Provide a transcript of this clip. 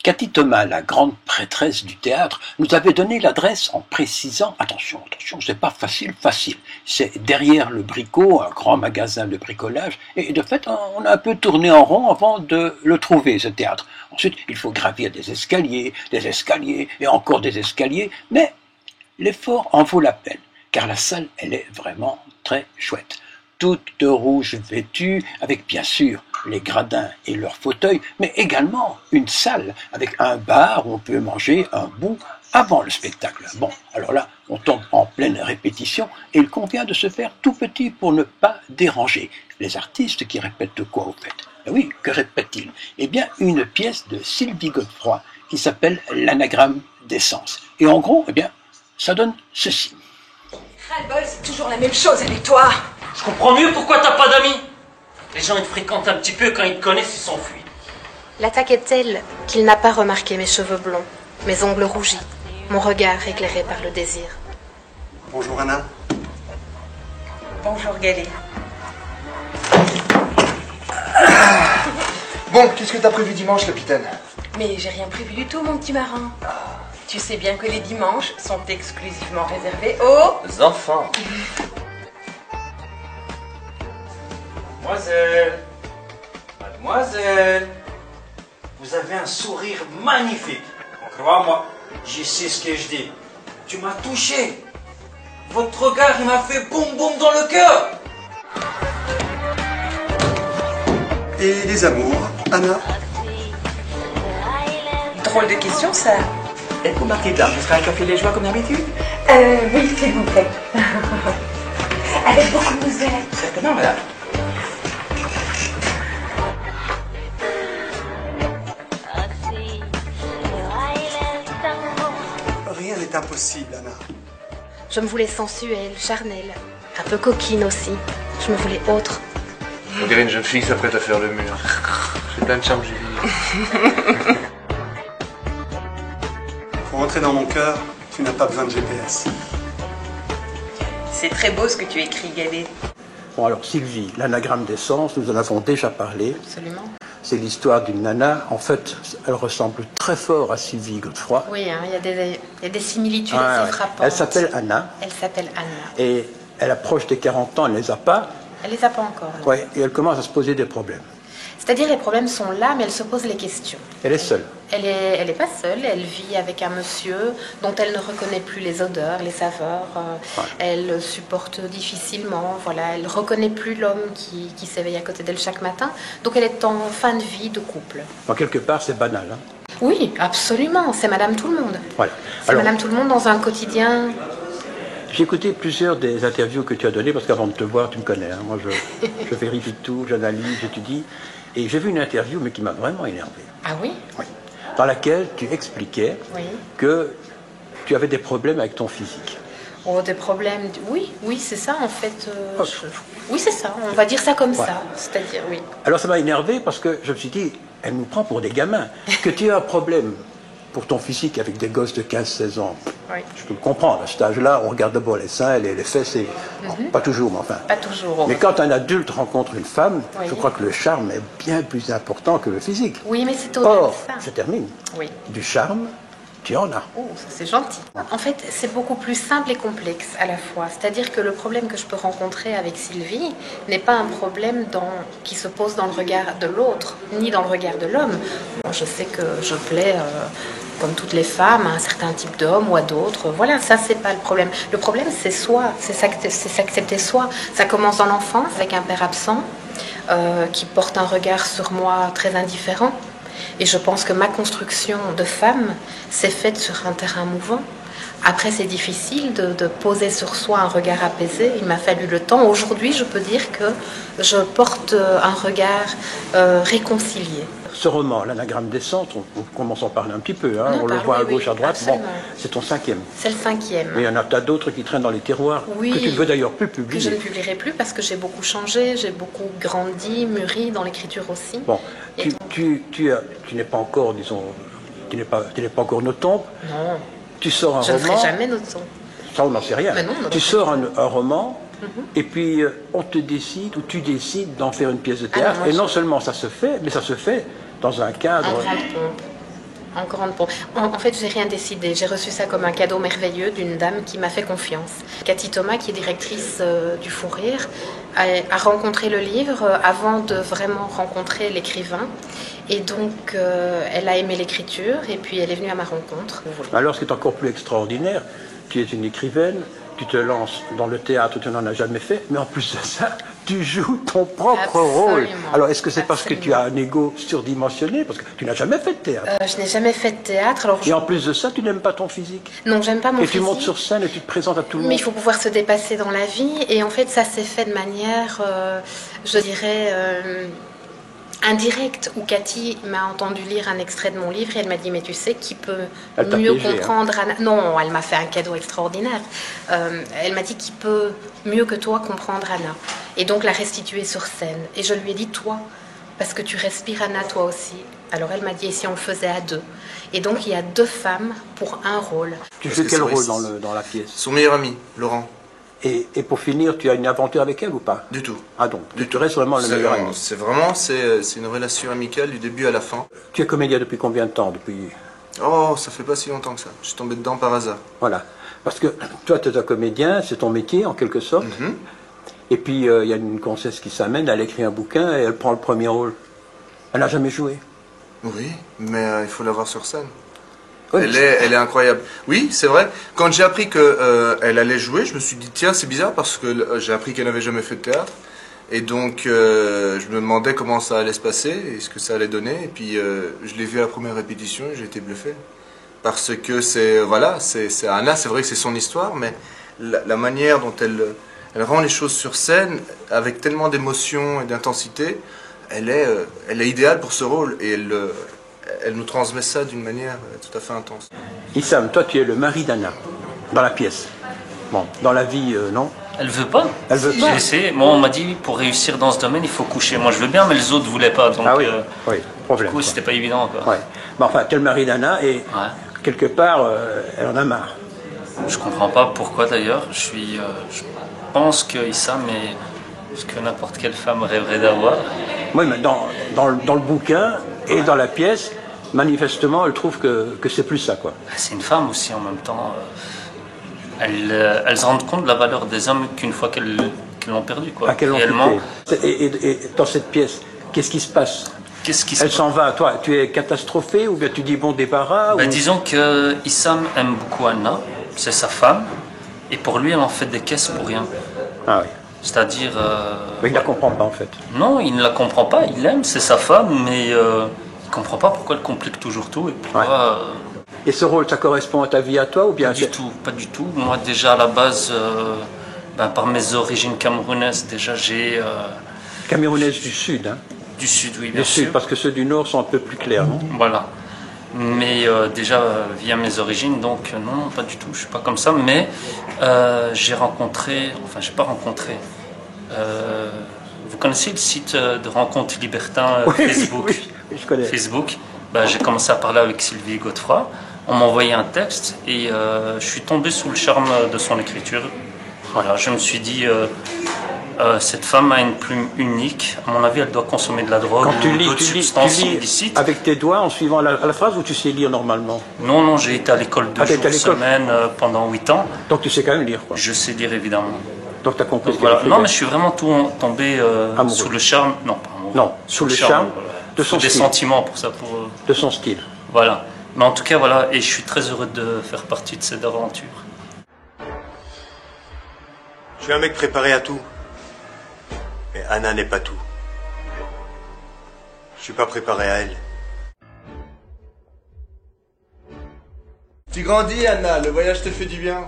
Cathy Thomas, la grande prêtresse du théâtre, nous avait donné l'adresse en précisant « Attention, attention, c'est pas facile, c'est derrière le Bricot, un grand magasin de bricolage, et de fait, on a un peu tourné en rond avant de le trouver, ce théâtre. Ensuite, il faut gravir des escaliers, et encore des escaliers, mais l'effort en vaut la peine, car la salle, elle est vraiment très chouette. Toute de rouge vêtue, avec bien sûr les gradins et leurs fauteuils, mais également une salle avec un bar où on peut manger un bout avant le spectacle. Bon, alors là, on tombe en pleine répétition et il convient de se faire tout petit pour ne pas déranger. Les artistes qui répètent quoi au fait? Ben oui, que répètent-ils? Eh bien, une pièce de Sylvie Godefroy qui s'appelle l'anagramme d'essence. Et en gros, eh bien, ça donne ceci. Ras-le-bol, c'est toujours la même chose avec toi. Je comprends mieux pourquoi t'as pas d'amis. Les gens, ils te fréquentent un petit peu, quand ils te connaissent, ils s'enfuient. L'attaque est telle qu'il n'a pas remarqué mes cheveux blonds, mes ongles rougis, mon regard éclairé par le désir. Bonjour Anna. Bonjour Galet. Bon, qu'est-ce que t'as prévu dimanche, capitaine? Mais j'ai rien prévu du tout, mon petit marin. Tu sais bien que les dimanches sont exclusivement réservés aux enfants. Mademoiselle, mademoiselle, vous avez un sourire magnifique. Crois-moi, je sais ce que je dis. Tu m'as touché. Votre regard, il m'a fait boum boum dans le cœur. Et les amours, Anna? Drôle de question, ça. Êtes-vous Mathilda? Ce sera un café liégeois comme d'habitude? Oui, s'il vous plaît. Avec beaucoup de musette. Certainement, madame. Rien n'est impossible, Anna. Je me voulais sensuelle, charnelle, un peu coquine aussi. Je me voulais autre. On dirait une jeune fille s'apprête à faire le mur. J'ai plein de charme juvénile. Pour entrer dans mon cœur, tu n'as pas besoin de GPS. C'est très beau ce que tu écris, Galet. Bon alors Sylvie, l'anagramme d'essence, nous en avons déjà parlé. Absolument. C'est l'histoire d'une nana, en fait, elle ressemble très fort à Sylvie Godefroy. Oui, hein, il y a des similitudes Ah, assez frappantes. elle s'appelle Anna. Elle s'appelle Anna. Et elle approche des 40 ans, elle ne les a pas. Elle les a pas encore. Non. Ouais, et elle commence à se poser des problèmes. C'est-à-dire les problèmes sont là, mais elle se pose les questions. Elle est seule. Elle est pas seule, elle vit avec un monsieur dont elle ne reconnaît plus les odeurs, les saveurs. Elle supporte difficilement, voilà, elle reconnaît plus l'homme qui s'éveille à côté d'elle chaque matin. Donc elle est en fin de vie de couple. En quelque part, c'est banal. Hein. Oui, absolument, c'est Madame Tout-le-Monde. Voilà. C'est Madame Tout-le-Monde dans un quotidien. J'ai écouté plusieurs des interviews que tu as données, parce qu'avant de te voir, tu me connais. Hein. Moi, je vérifie tout, j'analyse, j'étudie. Et j'ai vu une interview, mais qui m'a vraiment énervé. Ah oui? Oui. Dans laquelle tu expliquais que tu avais des problèmes avec ton physique. Oh, des problèmes. Oui, c'est ça en fait. Oui, c'est ça. On va dire ça comme ça. C'est-à-dire, oui. Alors ça m'a énervé parce que je me suis dit, elle nous prend pour des gamins. Que tu aies un problème pour ton physique avec des gosses de 15-16 ans, je peux le comprendre. À cet âge-là, on regarde d'abord les seins, les fesses, et bon, pas toujours, mais enfin. Pas toujours. Mais quand un adulte rencontre une femme, je crois que le charme est bien plus important que le physique. Oui, mais c'est au-delà de ça. Je termine. Oui. Du charme, tu en as. Oh, ça c'est gentil. En fait, c'est beaucoup plus simple et complexe à la fois. C'est-à-dire que le problème que je peux rencontrer avec Sylvie n'est pas un problème qui se pose dans le regard de l'autre, ni dans le regard de l'homme. Bon, je sais que je plais, comme toutes les femmes, à un certain type d'homme ou à d'autres. Voilà, ça c'est pas le problème. Le problème c'est soi, c'est s'accepter soi. Ça commence dans l'enfance avec un père absent qui porte un regard sur moi très indifférent. Et je pense que ma construction de femme s'est faite sur un terrain mouvant. Après, c'est difficile de poser sur soi un regard apaisé. Il m'a fallu le temps. Aujourd'hui, je peux dire que je porte un regard réconcilié. Ce roman, l'anagramme d'essence, on commence à en parler un petit peu. Hein, on le voit à gauche, à droite. Bon, c'est ton 5e. C'est le 5e. Mais il y en a tas d'autres qui traînent dans les tiroirs, que tu ne veux d'ailleurs plus publier. Que je ne publierai plus parce que j'ai beaucoup changé, j'ai beaucoup grandi, mûri dans l'écriture aussi. Bon, tu n'es pas encore, disons, tu n'es pas encore Nothomb. Non. Tu sors un roman. Je ne ferai jamais Nothomb. Ça, on n'en sait rien. Mais non, tu sors un roman, et puis on te décide, ou tu décides d'en faire une pièce de théâtre. Et non seulement ça se fait, mais ça se fait dans un cadre... en grande pompe. En fait, j'ai rien décidé. J'ai reçu ça comme un cadeau merveilleux d'une dame qui m'a fait confiance. Cathy Thomas, qui est directrice du Fou Rire, a rencontré le livre avant de vraiment rencontrer l'écrivain. Et donc, elle a aimé l'écriture et puis elle est venue à ma rencontre. Alors, ce qui est encore plus extraordinaire, tu es une écrivaine, tu te lances dans le théâtre, tu n'en as jamais fait, mais en plus de ça, tu joues ton propre rôle. Alors, est-ce que c'est parce que tu as un ego surdimensionné? Parce que tu n'as jamais fait de théâtre. Je n'ai jamais fait de théâtre. Alors Et en plus de ça, tu n'aimes pas ton physique. Non, j'aime pas mon physique. Et tu montes sur scène et tu te présentes à tout le monde. Mais il faut pouvoir se dépasser dans la vie. Et en fait, ça s'est fait de manière, je dirais, indirecte, où Cathy m'a entendu lire un extrait de mon livre et elle m'a dit, mais tu sais, qui peut mieux comprendre Anna? Non, elle m'a fait un cadeau extraordinaire. Elle m'a dit, qui peut mieux que toi comprendre Anna? Et donc la restituer sur scène. Et je lui ai dit, toi, parce que tu respires Anna toi aussi. Alors elle m'a dit, et si on le faisait à deux? Et donc il y a 2 femmes pour un rôle. Tu fais quel rôle dans la pièce? Son meilleur ami, Laurent. Et pour finir, tu as une aventure avec elle ou pas? Du tout. Ah donc, tu restes vraiment le meilleur ami. C'est une relation amicale du début à la fin. Tu es comédien depuis combien de temps? Oh, ça fait pas si longtemps que ça. Je suis tombé dedans par hasard. Voilà. Parce que toi, tu es un comédien, c'est ton métier en quelque sorte. Et puis, il y a une grossesse qui s'amène, elle écrit un bouquin et elle prend le premier rôle. Elle n'a jamais joué. Oui, mais il faut la voir sur scène. Oui, elle est incroyable. Oui, c'est vrai. Quand j'ai appris qu'elle allait jouer, je me suis dit, tiens, c'est bizarre parce que j'ai appris qu'elle n'avait jamais fait de théâtre. Et donc, je me demandais comment ça allait se passer et ce que ça allait donner. Et puis, je l'ai vu à la première répétition et j'ai été bluffé. Parce que c'est Anna, c'est vrai que c'est son histoire, mais la manière dont elle rend les choses sur scène, avec tellement d'émotion et d'intensité, elle est idéale pour ce rôle. Et elle nous transmet ça d'une manière tout à fait intense. Issam, toi tu es le mari d'Anna, dans la pièce. Bon, dans la vie, non? Elle veut pas. Elle veut pas. J'ai essayé. Moi, on m'a dit, pour réussir dans ce domaine, il faut coucher. Moi, je veux bien, mais les autres ne voulaient pas. Donc, ah oui, oui, problème. Du coup, c'était pas évident. Quoi. Ouais. Mais enfin, tu es le mari d'Anna et quelque part, elle en a marre. Je comprends pas pourquoi d'ailleurs. Je pense que Issam est ce que n'importe quelle femme rêverait d'avoir. Oui, mais dans le bouquin et dans la pièce, manifestement, elle trouve que c'est plus ça, quoi. C'est une femme aussi en même temps. Elles se rendent compte de la valeur des hommes qu'une fois qu'elles l'ont perdu, quoi. Réellement. Et dans cette pièce, qu'est-ce qui se passe? Elle s'en va. Toi, tu es catastrophé ou bien tu dis bon débarras? Disons que Issam aime beaucoup Anna, c'est sa femme, et pour lui, elle en fait des caisses pour rien. Ah oui. C'est-à-dire... il ne la comprend pas en fait. Non, il ne la comprend pas, il l'aime, c'est sa femme, mais il ne comprend pas pourquoi elle complique toujours tout et pourquoi... Et ce rôle, ça correspond à ta vie à toi ou bien... Pas du tout. Moi déjà à la base, par mes origines camerounaises, déjà j'ai... Camerounaises du Sud, hein? Du Sud, oui, bien sûr. Du Sud, parce que ceux du Nord sont un peu plus clairs, non? Voilà. Mais déjà via mes origines, donc non, pas du tout, je suis pas comme ça, mais j'ai rencontré, enfin j'ai pas rencontré, vous connaissez le site de rencontres libertins Facebook? Oui, je connais. Facebook, j'ai commencé à parler avec Sylvie Godefroy, on m'a envoyé un texte et je suis tombé sous le charme de son écriture. Voilà, je me suis dit, cette femme a une plume unique. À mon avis, elle doit consommer de la drogue ou d'autres substances illicites. Avec tes doigts en suivant la phrase ou tu sais lire normalement? Non, j'ai été à l'école 2 jours semaine pendant 8 ans. Donc tu sais quand même lire, quoi. Je sais lire, évidemment. Donc tu as compris ce voilà. Non, mais je suis vraiment tombé sous le charme. Non, pas amoureux. Non, sous le charme de son style. Des sentiments pour ça. De son style. Voilà. Mais en tout cas, voilà. Et je suis très heureux de faire partie de cette aventure. Je suis un mec préparé à tout. Mais Anna n'est pas tout. Je suis pas préparé à elle. Tu grandis, Anna, le voyage te fait du bien.